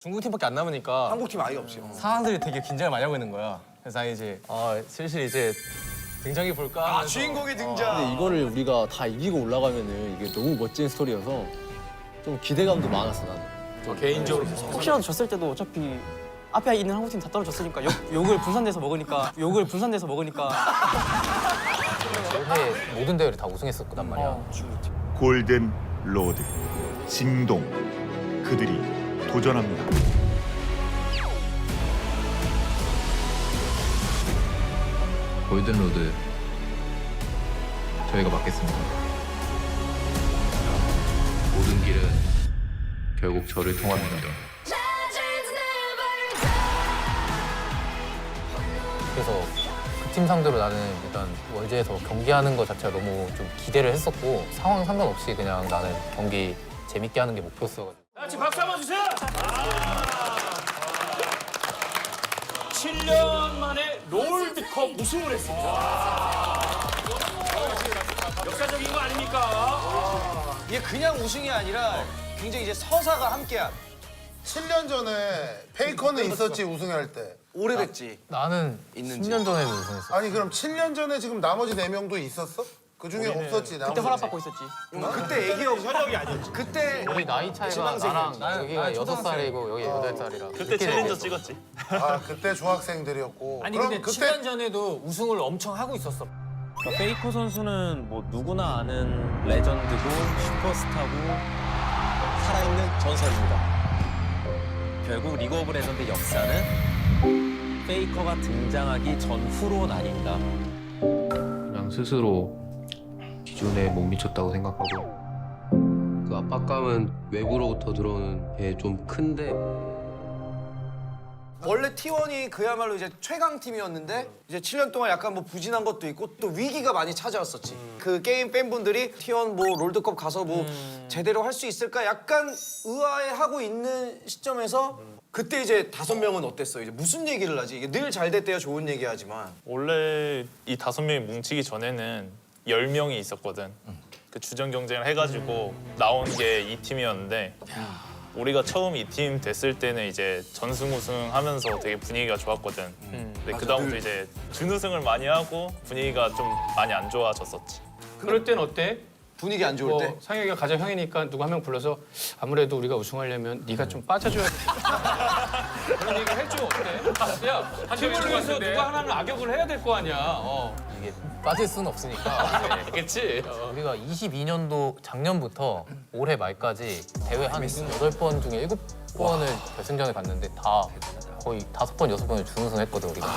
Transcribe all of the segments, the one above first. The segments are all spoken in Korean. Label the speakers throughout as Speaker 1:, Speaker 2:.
Speaker 1: 중국 팀밖에 안 남으니까
Speaker 2: 한국 팀 아예 없지.
Speaker 1: 사람들이 되게 긴장을 많이 하고 있는 거야. 그래서 이제 슬슬 이제 등장해 볼까.
Speaker 2: 아 주인공의 등장.
Speaker 3: 근데 이거를 우리가 다 이기고 올라가면은 이게 너무 멋진 스토리여서 좀 기대감도 많았어 나는.
Speaker 1: 개인적으로
Speaker 4: 혹시라도 졌을 때도 어차피 앞에 있는 한국 팀 다 떨어졌으니까 욕을 분산돼서 먹으니까
Speaker 1: 올해 모든 대회를 다 우승했었단 말이야.
Speaker 5: 골든 로드 징동 그들이 도전합니다.
Speaker 6: 골든로드 저희가 맡겠습니다. 모든 길은 결국 저를 통합니다.
Speaker 1: 그래서 그 팀 상대로 나는 일단 월드에서 경기하는 것 자체가 너무 좀 기대를 했었고 상황 상관없이 그냥 나는 경기 재밌게 하는 게 목표였어.
Speaker 7: 다 같이 박수 한번 주세요. 7년 만에 롤드컵 우승을 했습니다. 역사적인 거 아닙니까?
Speaker 2: 이게 그냥 우승이 아니라 굉장히 이제 서사가 함께한.
Speaker 8: 7년 전에 페이커는 있었지 우승할 때.
Speaker 2: 오래됐지.
Speaker 1: 나는
Speaker 2: 있는지.
Speaker 1: 10년 전에도 우승했어.
Speaker 8: 아니 그럼 7년 전에 지금 나머지 4명도 있었어? 그 중에 없었지.
Speaker 4: 그때
Speaker 8: 나머지.
Speaker 4: 허락받고 있었지.
Speaker 2: 그때 애기였고 현역이 아니었지. 그때
Speaker 1: 우리 나이 차이가 나랑 여기가 6살이고 여기 8살이라.
Speaker 7: 그때 챌린저 찍었지.
Speaker 8: 아 그때 중학생들이었고.
Speaker 9: 아니
Speaker 8: 그럼
Speaker 9: 근데
Speaker 8: 그때
Speaker 9: 7년 전에도 우승을 엄청 하고 있었어.
Speaker 10: 페이커 선수는 뭐 누구나 아는 레전드고 슈퍼스타고 살아있는 전설입니다. 결국 리그 오브 레전드 역사는 페이커가 등장하기 전후로 나뉜다.
Speaker 6: 그냥 스스로 기준에 못 미쳤다고 생각하고 그 압박감은 외부로부터 들어오는 게 좀 큰데
Speaker 2: 원래 T1이 그야말로 이제 최강 팀이었는데 이제 7년 동안 약간 뭐 부진한 것도 있고 또 위기가 많이 찾아왔었지. 그 게임 팬분들이 T1 뭐 롤드컵 가서 뭐 제대로 할 수 있을까 약간 의아해하고 있는 시점에서 그때 이제 5명은 어땠어? 이제 무슨 얘기를 하지? 이게 늘 잘 됐대요 좋은 얘기하지만.
Speaker 11: 원래 이 5명이 뭉치기 전에는 10명이 있었거든. 그 주전 경쟁을 해가지고 나온 게 이 팀이었는데 우리가 처음 이 팀 됐을 때는 이제 전승 우승하면서 되게 분위기가 좋았거든. 근데 그 다음부터 이제 준우승을 많이 하고 분위기가 좀 많이 안 좋아졌었지.
Speaker 9: 그럴 땐 어때?
Speaker 2: 분위기 안 좋을 때?
Speaker 9: 상혁이가 가장 형이니까 누구 한 명 불러서 아무래도 우리가 우승하려면 네가 좀 빠져줘야 돼. 그런 얘기 해줘 어때? 야, 팀을 위해서 누가 하나는 악역을 해야 될 거 아니야.
Speaker 1: 이게 빠질 수는 없으니까.
Speaker 9: 그렇지.
Speaker 1: 우리가 22년도 작년부터 올해 말까지 대회 한 8번 중에 7번을 결승전에 갔는데 다 거의 5번, 6번을 준우승했거든 우리가.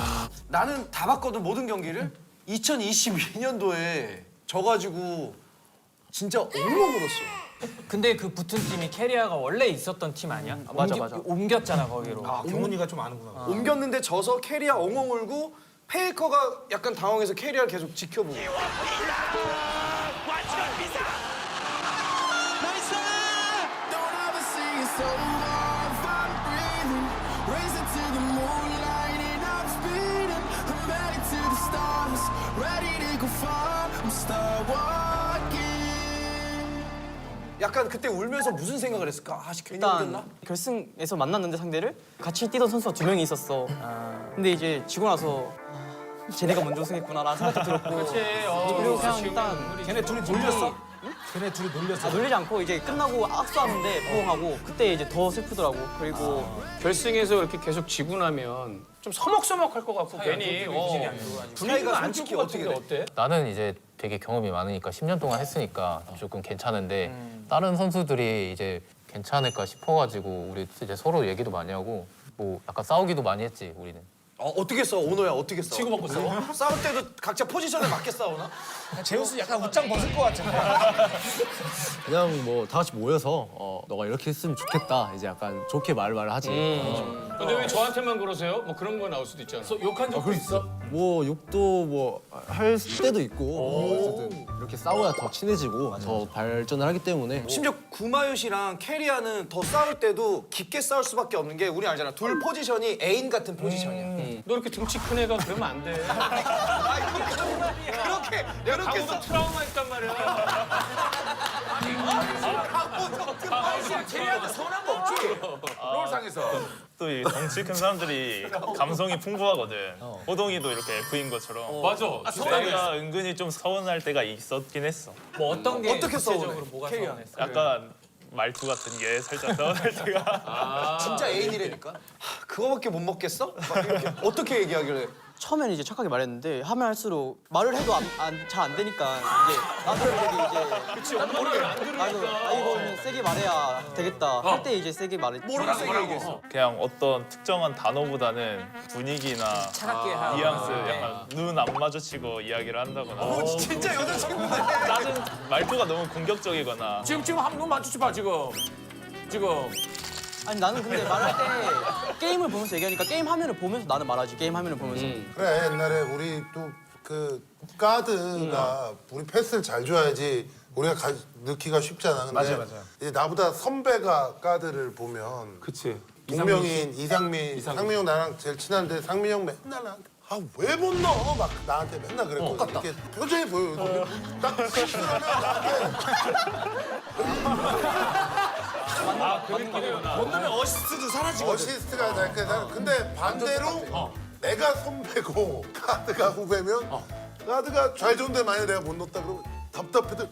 Speaker 2: 나는 다 봤거든 모든 경기를. 2022년도에 져가지고 진짜 엉엉 울었어.
Speaker 9: 근데 그 붙은 팀이 캐리아가 원래 있었던 팀 아니야?
Speaker 4: 맞아, 맞아.
Speaker 9: 옮겼잖아 거기로.
Speaker 8: 경훈이가 좀 아는구나.
Speaker 2: 옮겼는데 져서 캐리아 엉엉 울고 페이커가 약간 당황해서 캐리아를 계속 지켜보고. 약간 그때 울면서 무슨 생각을 했을까? 아, 괜히 울었나?
Speaker 4: 일단 결승에서 만났는데 상대를 같이 뛰던 선수가 2명이 있었어. 근데 이제 지고 나서 쟤네가 먼저 우승했구나라는 생각도 들었고. 그리고 그냥 일단
Speaker 8: 걔네 둘이 놀렸어? 걔네 둘이 놀렸어?
Speaker 4: 놀리지 않고 이제 끝나고 악수하는데 포옹하고 그때 이제 더 슬프더라고. 그리고
Speaker 9: 결승에서 이렇게 계속 지고 나면 좀 서먹서먹할 것 같고 괜히 분위기가 안
Speaker 2: 솔직히
Speaker 9: 좋고
Speaker 2: 어떻게
Speaker 9: 같은데 어때?
Speaker 1: 나는 이제 되게 경험이 많으니까 10년 동안 했으니까 조금 괜찮은데 다른 선수들이 이제 괜찮을까 싶어가지고 우리 이제 서로 얘기도 많이 하고 뭐 약간 싸우기도 많이 했지 우리는.
Speaker 2: 어떻게 싸워? 오너야 어떻게 싸워?
Speaker 9: 치고받고 싸워?
Speaker 2: 싸울 때도 각자 포지션에 맞게 싸우나?
Speaker 8: 제우스 약간 웃장 벗을 것 같은데.
Speaker 3: 그냥 뭐 다 같이 모여서 너가 이렇게 했으면 좋겠다 이제 약간 좋게 말을 하지.
Speaker 9: 근데 왜 저한테만 그러세요? 뭐 그런 거 나올 수도 있잖아. 욕한 적도 있어?
Speaker 3: 뭐 욕도 뭐 할 때도 있고 어쨌든 이렇게 싸워야 더 친해지고 더 발전을 하기 때문에
Speaker 2: 심지어 구마유시랑 캐리아는 더 싸울 때도 깊게 싸울 수밖에 없는 게 우리 알잖아. 둘 포지션이 애인 같은 포지션이야.
Speaker 9: 너 이렇게 등치 큰 애가 그러면 안 돼.
Speaker 2: 그렇게
Speaker 9: 강호도 트라우마 있단 말이야.
Speaker 2: 강호도
Speaker 9: 캐리한테 서운한 거 없지? 롤상에서.
Speaker 11: 또 이 덩치 큰 사람들이 감성이 풍부하거든. 호동이도 이렇게 F인 것처럼.
Speaker 9: 맞아.
Speaker 11: 내가 은근히 좀 서운할 때가 있었긴 했어.
Speaker 10: 뭐 어떤 게
Speaker 2: 어떻게
Speaker 10: 구체적으로
Speaker 2: 서운해?
Speaker 10: 뭐가
Speaker 2: 캐리어.
Speaker 10: 서운했어?
Speaker 11: 약간 말투 같은 게 살짝 서운할 때가.
Speaker 2: 진짜 애인이라니까. 그거밖에 못 먹겠어? 막 이렇게 어떻게 얘기하길래?
Speaker 4: 처음에는 이제 착하게 말했는데 하면 할수록 말을 해도 잘 안 되니까 이제 나도 이제
Speaker 9: 그치, 엄마를 안 들으니까.
Speaker 4: 이거 그냥 세게 말해야 되겠다 할 때 이제 세게 말했지.
Speaker 2: 뭐라고 세게 얘기했어?
Speaker 11: 그냥 어떤 특정한 단어보다는 분위기나
Speaker 10: 차갑게 하고.
Speaker 11: 뉘앙스, 약간 눈 안 마주치고 이야기를 한다거나.
Speaker 2: 진짜 여자친구네.
Speaker 11: 나는 말투가 너무 공격적이거나.
Speaker 9: 지금 한번 맞추지 봐, 지금.
Speaker 4: 아니 나는 근데 말할 때 게임을 보면서 얘기하니까 게임 화면을 보면서 나는 말하지. 게임 화면을 보면서.
Speaker 8: 그래 옛날에 우리 또 그 가드가 우리 패스를 잘 줘야지 우리가 넣기가 쉽잖아. 근데 이제 나보다 선배가 가드를 보면
Speaker 9: 그치.
Speaker 8: 동명인 이상민, 상민형 나랑 제일 친한데 상민형 맨날 나한테 왜 못 넣어? 막 나한테 맨날 그래. 똑같다. 이렇게 표정이 보여. 딱 실수하면 나한테
Speaker 9: 그 느낌이구나. 못 넣으면 어시스트도 사라지거든.
Speaker 8: 어시스트가 날 거야. 근데 반대로 내가 선배고 가드가 후배면 가드가 잘 좋은데 만약에 내가 못 넣었다 그러면 답답해도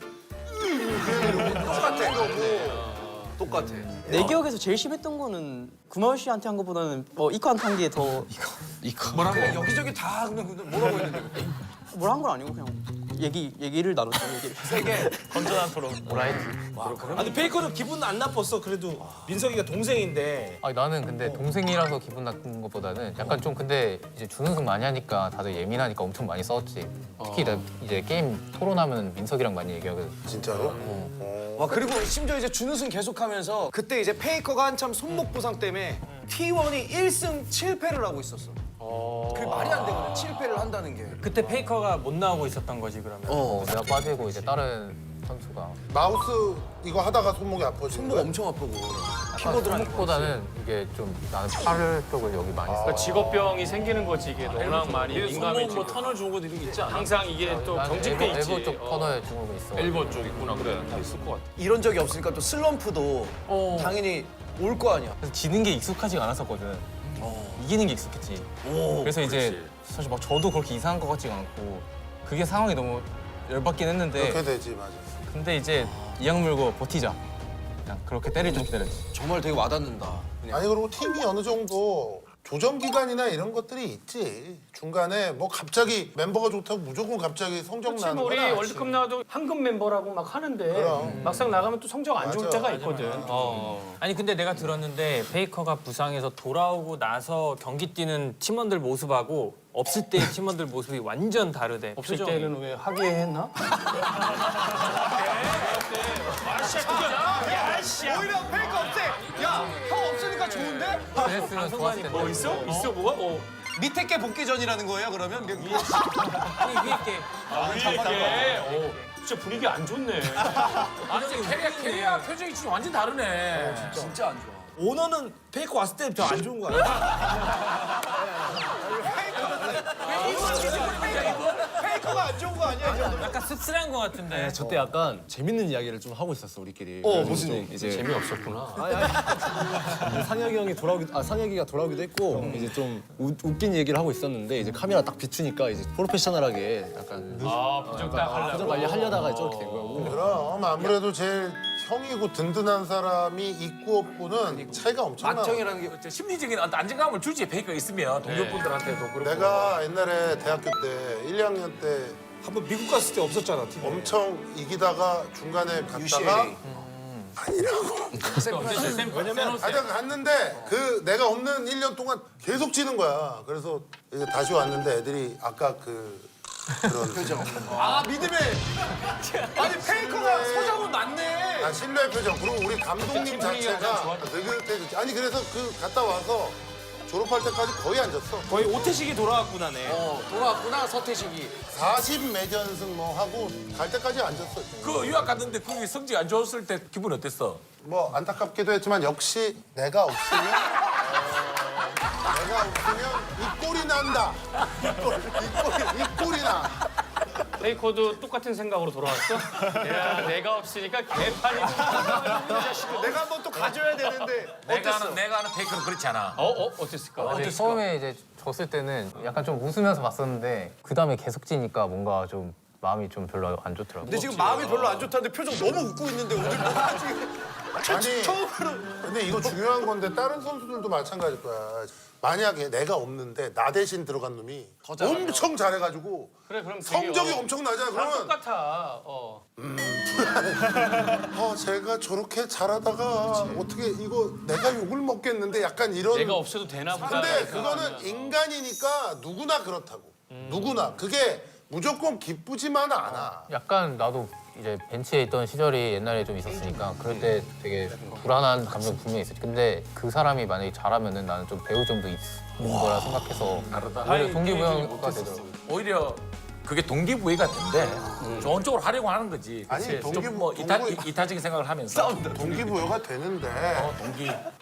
Speaker 8: 똑같은 거고.
Speaker 2: 똑같아.
Speaker 4: 내 기억에서 제일 심했던 거는 구마유 씨한테 한 것보다는 이코한테 한 게 더
Speaker 2: 뭐라고? 여기저기 다 그냥 뭐라고 했는데.
Speaker 4: 뭐라 한 건 아니고 그냥 얘기를 나눴죠. 얘기를.
Speaker 2: 세게.
Speaker 11: 건전한 토론.
Speaker 7: 근데 페이커는 기분 안 나빴어. 그래도 민석이가 동생인데.
Speaker 1: 아니 나는 근데 동생이라서 기분 나쁜 것보다는 약간 좀 근데 이제 준우승 많이 하니까 다들 예민하니까 엄청 많이 싸웠지. 특히 나 이제 게임 토론하면 민석이랑 많이 얘기하거든.
Speaker 8: 진짜로?
Speaker 2: 와 그리고 심지어 이제 준우승 계속하면서 그때 이제 페이커가 한참 손목 부상 때문에 T1이 1승 7패를 하고 있었어. 그게 말이 안 되거든. 7패를 한다는 게.
Speaker 10: 그때 페이커가 못 나오고 있었던 거지 그러면.
Speaker 1: 내가 빠지고 이제 다른 선수가
Speaker 8: 마우스 이거 하다가 손목이 아파지는
Speaker 2: 손목
Speaker 8: 거야?
Speaker 2: 엄청 아프고.
Speaker 1: 키보드보다는 이게 좀 나는 팔 쪽을 여기 많이 써.
Speaker 9: 그러니까 직업병이 생기는 거지, 이게 워낙 많이 민감해지고.
Speaker 7: 뭐 터널 주고 이런 게 있지 않아?
Speaker 9: 항상 이게 또 경직돼 있지.
Speaker 1: 엘보 쪽 코너에 증후군 있어.
Speaker 9: 엘보 쪽 있구나, 그래. 다 있을 것 같아.
Speaker 2: 이런 적이 없으니까 또 슬럼프도 당연히 올 거 아니야.
Speaker 1: 그래서 지는 게 익숙하지가 않았었거든. 이기는 게 익숙했지. 그래서 이제 사실 막 저도 그렇게 이상한 것 같지가 않고 그게 상황이 너무 열받긴 했는데
Speaker 8: 그렇게 되지 맞아.
Speaker 1: 근데 이제 이악 물고 버티자. 그냥 그렇게 때릴 좀 기다렸지.
Speaker 2: 정말 되게 와닿는다. 그냥.
Speaker 8: 아니 그리고 팀이 어느 정도 조정 기간이나 이런 것들이 있지. 중간에 뭐 갑자기 멤버가 좋다고 무조건 갑자기 성적
Speaker 9: 그치,
Speaker 8: 나는
Speaker 9: 뭐
Speaker 8: 건
Speaker 9: 우리
Speaker 8: 아니지.
Speaker 9: 월드컵 나와도 황금 멤버라고 막 하는데
Speaker 8: 그럼.
Speaker 9: 막상 나가면 또 성적 안 좋을
Speaker 8: 맞아,
Speaker 9: 때가
Speaker 8: 맞아,
Speaker 9: 있거든.
Speaker 10: 아니 근데 내가 들었는데 페이커가 부상해서 돌아오고 나서 경기 뛰는 팀원들 모습하고 없을 때 팀원들 모습이 완전 다르대.
Speaker 9: 없을
Speaker 10: 표정이.
Speaker 9: 때는 왜 하게 했나?
Speaker 2: 오히려 페이커 없애. 야, 형 없으니까 좋은데?
Speaker 1: 그랬으면 좋았을 텐데.
Speaker 9: 있어? 있어 뭐가?
Speaker 2: 밑에 게 복귀 전이라는 거예요, 그러면?
Speaker 10: 아니 위에 게.
Speaker 9: 이게 진짜 분위기 안 좋네. 아니 캐리아 표정이 진짜 완전 다르네.
Speaker 2: 진짜 안 좋아.
Speaker 7: 오너는 페이커 왔을 때부터 안 좋은 거 아니야?
Speaker 2: 페이커가 안 좋은 거 아니야? 이 정도면?
Speaker 10: 약간 씁쓸한 거 같은데.
Speaker 3: 저 때 약간 재밌는 이야기를 좀 하고 있었어 우리끼리.
Speaker 2: 무슨
Speaker 3: 얘기? 이제
Speaker 9: 재미없었구나.
Speaker 3: 상혁이 형이 상혁이가 돌아오기도 했고 이제 좀 웃긴 얘기를 하고 있었는데 이제 카메라 딱 비추니까 이제 프로페셔널하게 약간
Speaker 9: 부정 딱 하려고.
Speaker 3: 표정 관리 하려다가 저렇게 된 거고.
Speaker 8: 그럼 아무래도 제일 형이고 든든한 사람이 있고 없고는 차이가 엄청 나.
Speaker 2: 맞정이라는 게
Speaker 7: 심리적인 안정감을 주지 페이커 있으면 동료분들한테도 그렇고.
Speaker 8: 내가 옛날에 대학교 때 1, 2학년 때
Speaker 7: 한번 미국 갔을 때 없었잖아 팀.
Speaker 8: 엄청 이기다가 중간에 갔다가
Speaker 2: UCLA.
Speaker 8: 아니라고.
Speaker 9: 왜냐면
Speaker 8: 가장 갔는데 그 내가 없는 1년 동안 계속 지는 거야. 그래서 이제 다시 왔는데 애들이 아까 그런 표정.
Speaker 2: 아, 믿음의. 아니, 페이커가 소장은 맞네.
Speaker 8: 아, 신뢰의 표정. 그리고 우리 감독님 자체가 느긋해졌지. 아니 그래서 그 갔다 와서 졸업할 때까지 거의 안 졌어.
Speaker 7: 거의 오태식이 돌아왔구나네.
Speaker 2: 돌아왔구나, 서태식이.
Speaker 8: 40 매전승 뭐 하고 갈 때까지 안 졌어.
Speaker 7: 그 유학 갔는데 거기 성적 안 좋았을 때 기분 어땠어?
Speaker 8: 뭐 안타깝기도 했지만 역시 내가 없으면 이 꼴이 난다. 이 꼴이 나.
Speaker 9: 페이커도 똑같은 생각으로 돌아왔어? 야, 내가 없으니까 개판이고.
Speaker 2: 내가 한번 또 가져야 되는데 어땠어?
Speaker 12: 내가 아는 페이커는 그렇지 않아.
Speaker 9: 어땠을까?
Speaker 1: 근데 처음에 이제 졌을 때는 약간 좀 웃으면서 봤었는데 그 다음에 계속 지니까 뭔가 좀 마음이 좀 별로 안 좋더라고요.
Speaker 2: 근데 지금 마음이 별로 안 좋다는데 표정 너무 웃고 있는데 오늘 뭐가 지금
Speaker 8: 아니,
Speaker 2: 처음으로
Speaker 8: 근데 이거 중요한 건데 다른 선수들도 마찬가지일 거야. 만약에 내가 없는데 나 대신 들어간 놈이 엄청 잘해가지고
Speaker 9: 그래, 그럼 되게,
Speaker 8: 성적이 엄청 나잖아.
Speaker 9: 다
Speaker 8: 그러면
Speaker 9: 똑같아.
Speaker 8: 제가 저렇게 잘하다가 어떻게 이거 내가 욕을 먹겠는데 약간 이런.
Speaker 9: 내가 없어도 되나 보다.
Speaker 8: 근데 그거는 인간이니까 누구나 그렇다고. 누구나 그게 무조건 기쁘지만은 않아.
Speaker 1: 약간 나도 이제 벤치에 있던 시절이 옛날에 좀 있었으니까 그럴 때 되게 불안한 감정 분명히 있었지. 근데 그 사람이 만약에 잘하면은 나는 좀 배울 점도 있는 거라 생각해서 오히려 동기부여가 되더라고.
Speaker 12: 오히려 그게 동기부여가 된대. 좋은 쪽으로 하려고 하는 거지.
Speaker 8: 아니,
Speaker 12: 좀 뭐 이타적인 생각을 하면서.
Speaker 8: 동기부여가 되는데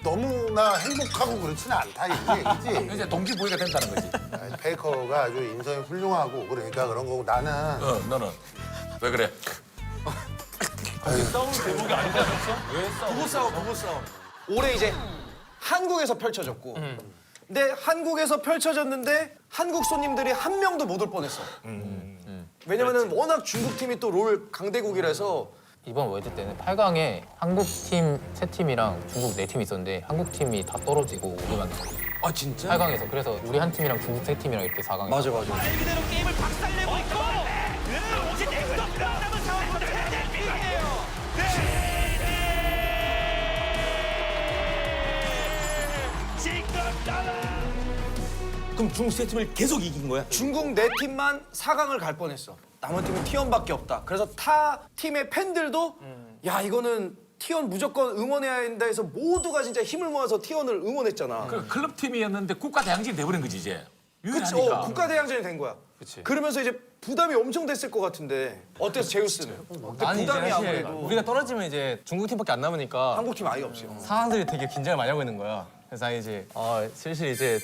Speaker 8: 너무나 행복하고 그렇지는 않다 이 얘기지.
Speaker 12: 이제 동기부여가 된다는 거지.
Speaker 8: 아니, 페이커가 아주 인성이 훌륭하고 그러니까 그런 거고 나는
Speaker 12: 너는 왜 그래?
Speaker 2: 부부 싸움. 올해 이제 한국에서 펼쳐졌고. 근데 한국에서 펼쳐졌는데 한국 손님들이 한 명도 못 올 뻔했어. 왜냐면은 워낙 중국 팀이 또 롤 강대국이라서
Speaker 1: 이번 월드 때는 8강에 한국 팀 3팀이랑 중국 4팀이 있었는데 한국 팀이 다 떨어지고 우리만
Speaker 12: 아 진짜?
Speaker 1: 8강에서 그래서 우리 한 팀이랑 중국 3팀이랑 이렇게 4강에
Speaker 2: 맞아.
Speaker 13: 말 그대로 게임을 박살내고 있고 이제 넥스트 남은 상황에서
Speaker 7: 그럼 중국 세 팀을 계속 이긴 거야?
Speaker 2: 중국 4팀만 4강을 갈 뻔했어. 남은 팀은 T1밖에 없다. 그래서 타 팀의 팬들도 야 이거는 T1 무조건 응원해야 된다 해서 모두가 진짜 힘을 모아서 T1을 응원했잖아.
Speaker 12: 그 클럽 팀이었는데 국가 대항진이 돼버린 거지 이제.
Speaker 2: 그치,
Speaker 12: 유일하니까.
Speaker 2: 국가대항전이 된 거야. 그러면서 이제 부담이 엄청 됐을 것 같은데 어땠어 제우스는? 근데
Speaker 4: 아니 이제
Speaker 2: 부담이
Speaker 4: 사실
Speaker 2: 아무래도
Speaker 4: 우리가 떨어지면 이제 중국 팀밖에 안 남으니까
Speaker 2: 한국 팀 아예 없지.
Speaker 4: 사람들이 되게 긴장을 많이 하고 있는 거야. 그래서 나 이제 슬슬 이제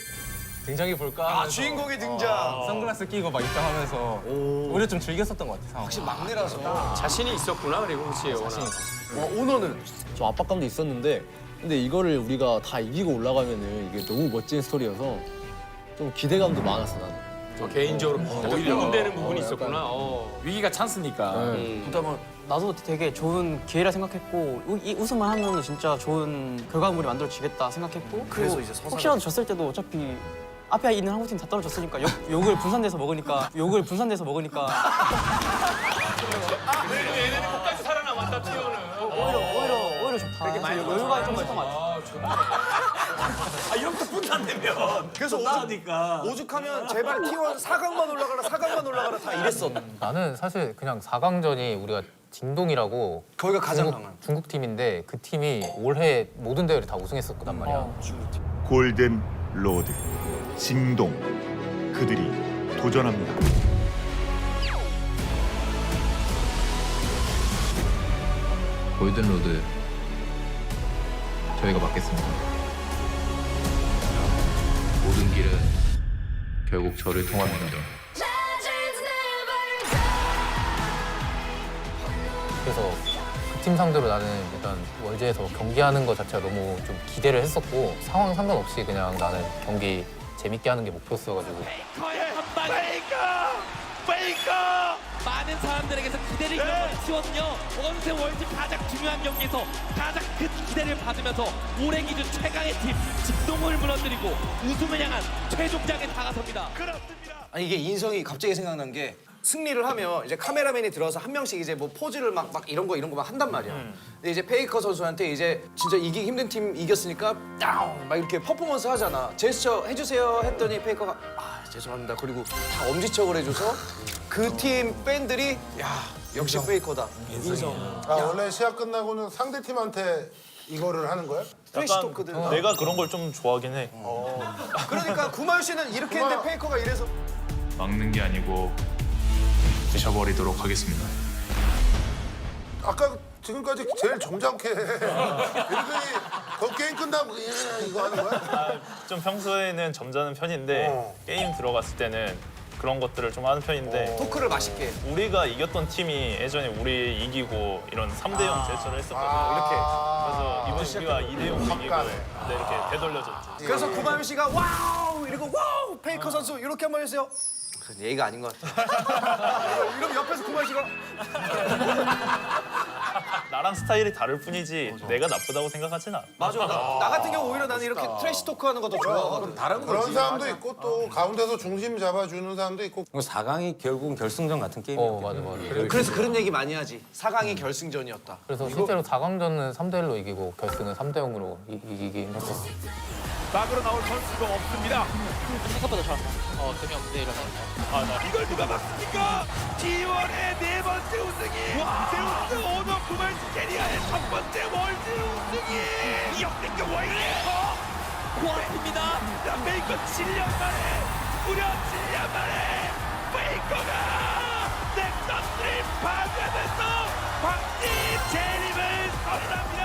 Speaker 4: 등장해 볼까 하면서
Speaker 2: 주인공의 등장.
Speaker 4: 선글라스 끼고 막 입장하면서 오히려 좀 즐겼었던 것 같아. 상황.
Speaker 2: 혹시 막내라서.
Speaker 9: 자신이 있었구나, 그리고 그치.
Speaker 2: 오너는
Speaker 3: 좀 압박감도 있었는데 근데 이거를 우리가 다 이기고 올라가면은 이게 너무 멋진 스토리여서 좀 기대감도 많았어 나는.
Speaker 9: 개인적으로 부분되는 부분이 있었구나.
Speaker 12: 위기가 찬스니까.
Speaker 2: 부담은
Speaker 4: 나도 되게 좋은 기회라 생각했고 이 우승만 하면 진짜 좋은 결과물이 만들어지겠다 생각했고
Speaker 2: 그래서
Speaker 4: 그리고
Speaker 2: 이제 서사가-
Speaker 4: 혹시라도 졌을 때도 어차피 앞에 있는 한국 팀 다 떨어졌으니까 욕을 분산돼서 먹으니까
Speaker 9: 얘네는 끝까지 살아남았다, 티오는.
Speaker 4: 오히려 좋다. 그래서 여유가 좀 있었던 것 같아.
Speaker 7: 아 이렇게 분산되면
Speaker 2: 그래서
Speaker 7: 나으니까.
Speaker 2: 오죽하면 제발 T1 4강만 올라가라 다 이랬어.
Speaker 1: 나는 사실 그냥 4강전이 우리가 징동이라고
Speaker 2: 거기가 가장 강한.
Speaker 1: 중국 팀인데 그 팀이 올해 모든 대회를 다 우승했었단 말이야.
Speaker 5: 골든 로드 징동 그들이 도전합니다.
Speaker 1: 골든로드 저희가 맡겠습니다.
Speaker 6: 모든 길은 결국 저를 통합니다.
Speaker 1: 그래서 그 팀 상대로 나는 일단 월드에서 경기하는 것 자체가 너무 좀 기대를 했었고 상황 상관없이 그냥 나는 경기 재밌게 하는 게 목표였어가지고
Speaker 13: 페이커! 많은 사람들에게서 기대를 잃어버린 T1은요 원세 월드 가장 중요한 경기에서 가장 큰 기대를 받으면서 올해 기준 최강의 팀 직동을 무너뜨리고 우승을 향한 최종장에 다가섭니다. 그렇습니다.
Speaker 2: 아니 이게 인성이 갑자기 생각난 게 승리를 하면 이제 카메라맨이 들어서 한 명씩 이제 뭐 포즈를 막 이런 거 막 한단 말이야. 근데 이제 페이커 선수한테 이제 진짜 이기기 힘든 팀 이겼으니까 다운 막 이렇게 퍼포먼스 하잖아. 제스처 해주세요 했더니 페이커가 죄송합니다. 그리고 다 엄지척을 해줘서 그 팀 팬들이 야 역시 페이커다. 인성.
Speaker 8: 원래 시합 끝나고는 상대 팀한테 이거를 하는 거야?
Speaker 2: 트래시 토크들.
Speaker 11: 내가 그런 걸 좀 좋아하긴 해.
Speaker 2: 그러니까 구마유 씨는 이렇게 했는데 페이커가 이래서
Speaker 11: 막는 게 아니고 부셔버리도록 하겠습니다.
Speaker 8: 아까 지금까지 제일 점잖게 이러더니 더 게임 끝나고 이거 하는 거야?
Speaker 11: 좀 평소에는 점잖은 편인데 게임 들어갔을 때는 그런 것들을 좀 하는 편인데
Speaker 2: 토크를 맛있게.
Speaker 11: 우리가 이겼던 팀이 예전에 우리 이기고 이런 3대0 제스처를 했었거든.
Speaker 2: 이렇게.
Speaker 11: 그래서 이번 우리가 2대0 이기고 근데 이렇게 되돌려줬지.
Speaker 2: 그래서 구마윤 씨가 와우 이러고 와우 페이커 선수 이렇게 한번 해주세요. 예의가 아닌 것 같아. 이러면 옆에서 구마윤 씨가
Speaker 11: 나랑 스타일이 다를 뿐이지 내가 나쁘다고 생각하진 않아.
Speaker 2: 맞아. 나 같은 경우 오히려 나는 이렇게 트래시 토크하는 거 더 좋아하거든.
Speaker 12: 다른
Speaker 8: 그런 사람도 있고 또 가운데서 중심 잡아주는 사람도 있고.
Speaker 3: 4강이 결국은 결승전 같은 게임이에요.
Speaker 1: 맞아.
Speaker 2: 그래서 그런 얘기 많이 하지. 4강이 결승전이었다.
Speaker 1: 그래서 실제로 4강전은 3대1로 이기고 결승은 3대0으로 이기긴 했었어.
Speaker 12: 막으로 나올 선수가 없습니다.
Speaker 4: 생각보다 잘한다. 재미없는데 이러면.
Speaker 12: 이걸 누가 막습니까? T1의 네 번째 우승이 제우스 오너 구만시 캐리어의 첫 번째 월드 우승이 역대급 월드에서
Speaker 13: 코앞입니다.
Speaker 12: 베이커 7년 만에 무려 7년 만에 베이커가 넥서스를 파괴하면서 황제 재림을 선언합니다.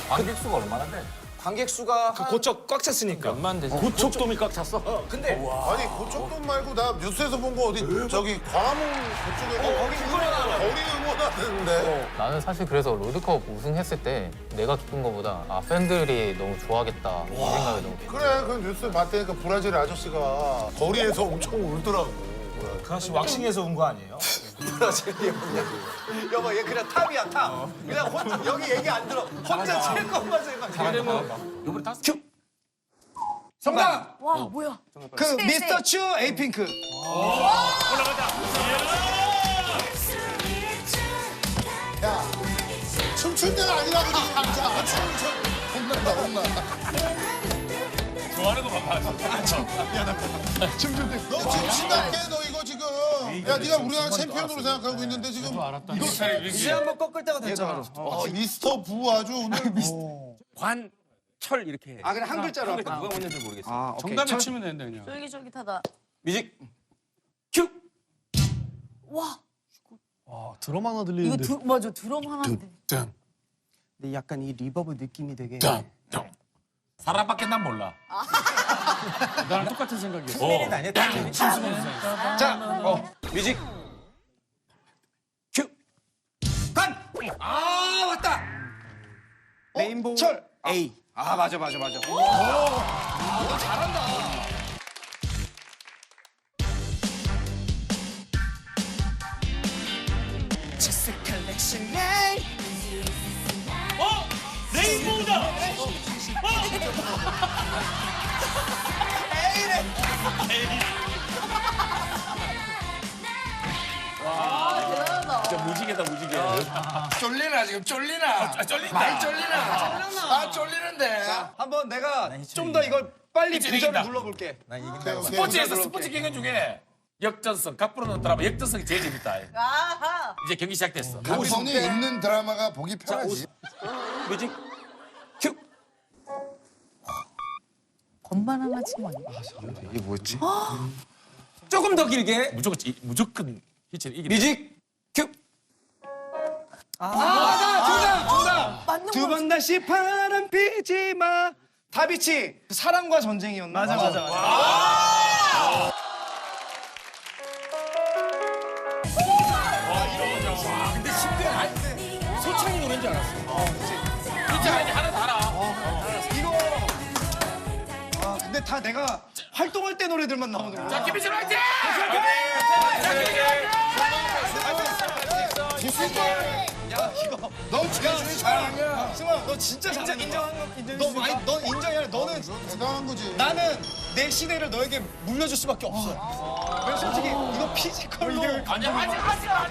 Speaker 12: 관객수가 얼마나 돼?
Speaker 2: 관객수가
Speaker 7: 고척 꽉 찼으니까.
Speaker 10: 몇만 되지?
Speaker 12: 고척돔이 꽉 찼어?
Speaker 2: 근데
Speaker 8: 아니 고척돔 말고 나 뉴스에서 본 거 어디 저기 광화문 그쪽에
Speaker 2: 거기 응원하나
Speaker 8: 거리 응원하는데.
Speaker 1: 나는 사실 그래서 롤드컵 우승했을 때 내가 기쁜 거보다 팬들이 너무 좋아하겠다 이 생각이 너무
Speaker 8: 그래 그 뉴스 봤다니까 브라질 아저씨가 거리에서 엄청 울더라고.
Speaker 7: 그 아저씨 왁싱해서 온 거 아니에요?
Speaker 2: 브라질이 뭐냐. 여보 얘 그냥 탑이야 탑. 그냥 혼자 여기 얘기 안 들어. 혼자 칠 것만 생각해.
Speaker 12: 이번에 다
Speaker 2: 정답.
Speaker 14: 와 뭐야?
Speaker 2: 그 미스터 츄 에이핑크.
Speaker 8: 야 춤출 때가 아니라고 진짜 춤춰. 혼난다.
Speaker 12: 좋아하는 거 봐봐.
Speaker 8: 춤출 때. 너 지금 심각해 너 이거 지금. 야 네가 우리나라 챔피언으로 생각하고 있는데 지금.
Speaker 2: 이제 한번 꺾을 때가 됐잖아.
Speaker 8: 미스터 부 아주 오늘.
Speaker 12: 관철 이렇게.
Speaker 2: 아 그냥 한 글자로 할까?
Speaker 12: 누가 먼저인지 모르겠어.
Speaker 2: 아 오케이.
Speaker 9: 정답을 치면 된다 그냥.
Speaker 14: 쫄깃쫄깃하다.
Speaker 12: 뮤직 큐.
Speaker 14: 와
Speaker 3: 드럼 하나
Speaker 14: 이거
Speaker 3: 들리는데.
Speaker 14: 맞아 드럼 하나인데.
Speaker 4: 근데 약간 이 리버브 느낌이 되게.
Speaker 12: 사람밖에 난 몰라.
Speaker 9: 나랑 똑같은 생각이야.
Speaker 2: 자, 뮤직. 큐. 간. 아 맞다. 레인보우. 철. A. 아 맞아. 너 잘한다.
Speaker 12: 레인보우다.
Speaker 14: 대단하다.
Speaker 12: 진짜 무지개다 무지개.
Speaker 8: 쫄리나 지금 쫄리나.
Speaker 12: 쫄린다.
Speaker 8: 많이 쫄리나. 아 쫄리는데.
Speaker 2: 자, 한번 내가 좀 더 이걸 빨리
Speaker 12: 이제
Speaker 2: 부전을
Speaker 12: 이긴다.
Speaker 2: 불러볼게.
Speaker 12: 스포츠에서 스포츠 경연 중에 역전성, 각부로 넣은 드라마 역전성이 제일 재밌다.
Speaker 14: 아하.
Speaker 12: 이제 경기 시작됐어.
Speaker 8: 감성이 있는 드라마가 보기 편하지.
Speaker 12: 뮤직 큐.
Speaker 14: 건반 하나 치면 안 돼.
Speaker 8: 이게 뭐였지?
Speaker 12: 조금 더 길게. 무조건 히치는 이기.
Speaker 2: 뮤직 큐.
Speaker 14: 맞는 거.
Speaker 2: 두 번 다시 바람 피지 마. 다비치 사랑과 전쟁이었나? 맞아.
Speaker 12: 근데 심지어 소창이 노래인 줄 알았어. 진짜 아니 하나 다 알아.
Speaker 2: 이거 근데 다 내가 활동할 때 노래들만 나오는 거야.
Speaker 12: 자, 김희철 화이팅!
Speaker 2: 야 이거
Speaker 8: 너 제일 잘하냐?
Speaker 2: 승아 너 진짜 인정한 거 너 많이 너 인정해. 너는
Speaker 8: 대단한 거지.
Speaker 2: 나는 내 시대를 너에게 물려줄 수밖에 없어. 그래서 솔직히 이거 피지컬로
Speaker 12: 아니야, 하지 마.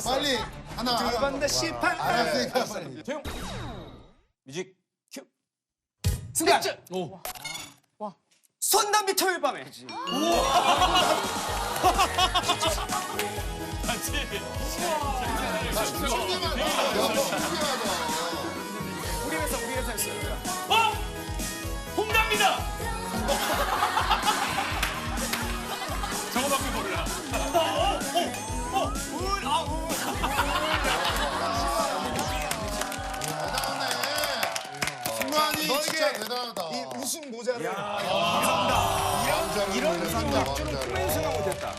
Speaker 8: 빨리 하나.
Speaker 2: 두 번 다시 바람.
Speaker 8: 알았으니까 빨리.
Speaker 12: 뮤직 큐.
Speaker 2: 승관.
Speaker 14: 와.
Speaker 2: 손담비 토요일 밤에. 우리 회사 했어요.
Speaker 12: 홍답니다. 저거밖에 몰라.
Speaker 8: 승관이 진짜 대단하다.
Speaker 2: 이 우승 모자를 감사합니다. 이런
Speaker 8: 왕자를
Speaker 7: 이런
Speaker 8: 못했다,
Speaker 7: 악조를
Speaker 8: 왕자를.
Speaker 7: 꿈에도 생각 못했다.